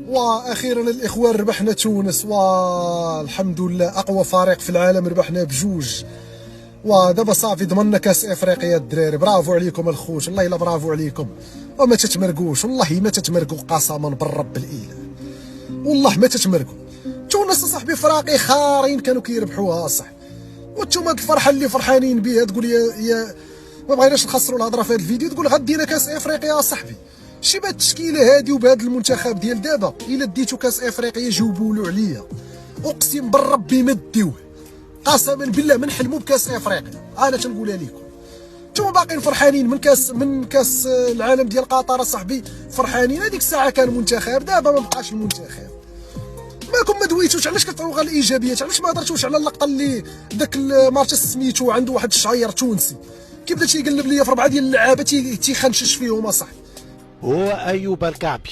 واخيرا الاخوان ربحنا تونس، والحمد لله اقوى فريق في العالم ربحنا بجوج، ودابا صافي ضمننا كاس افريقيا الدراري. برافو عليكم الخوت، والله الا برافو عليكم، وما تتمرقوش والله ما تتمرقوا قسما بالرب الاله، والله ما تتمرقوا. تونس صاحبي فراقي خارين كانوا كيربحوها صح، وانتم هاد الفرحه اللي فرحانين بها تقول يا ما بغيناش نخسروا الهضره في هذا الفيديو، تقول غدينا كاس افريقيا صاحبي. شي بهاد التشكيله هادي وبهاد المنتخب ديال دابا الا ديتو كاس افريقيا جاوبوا له عليا، اقسم بالربي ما ديوه، قسما بالله ما نحلموا بكاس افريقيا. انا تنقولها لكم نتوما باقيين فرحانين من كاس العالم ديال قطر صاحبي، فرحانين. هذيك الساعه كان منتخب، دابا ما بقاش المنتخب. مالكم ما دويتوش؟ علاش كتعطيو غير الايجابيات؟ علاش ما هضرتوش على اللقطه اللي داك الماتش سميتو عنده واحد الشعير تونسي كي بدا تيقلب ليا في 4 ديال اللعابه تيخنشش فيهم اصاحبي؟ هو ايوب الكعبي.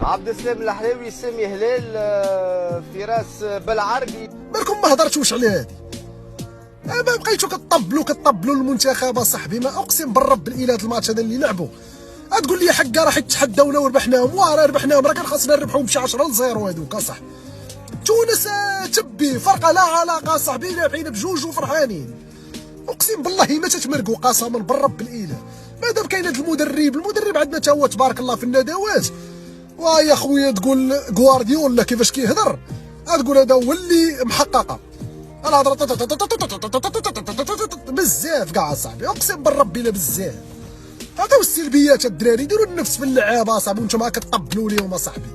عبد السلام الحلاوي، سامي هلال، فراس بالعربي. مالكم ما هضرتوش على هادي؟ ما بقيتو كطبلوا المنتخب اصاحبي. ما اقسم بالرب الاله هذا الماتش هذا اللي لعبوا تقول لي حقا راه يتحداونا وربحناهم، وراه ربحناهم، راه كان خاصنا نربحوهم بشي 10-0 هذوك اصاحبي. تونس تبي فرقه لا علاقه صاحبي، رابحين بجوج وفرحانين. اقسم بالله ما تتمرقوا قسما بالرب الاله. مادام كاين هذا المدرب عندنا تا هو تبارك الله في الندوات، ويا خويا تقول غوارديولا كيفاش كيهضر تقول هذا هو اللي محققه الهضره بزاف كاع صاحبي. اقسم بالرب الا بزاف. عطيو السلبيات الدراري، ديروا النفس في اللعابه صاحبي وانتم كتطبلوا ليهم اصاحبي.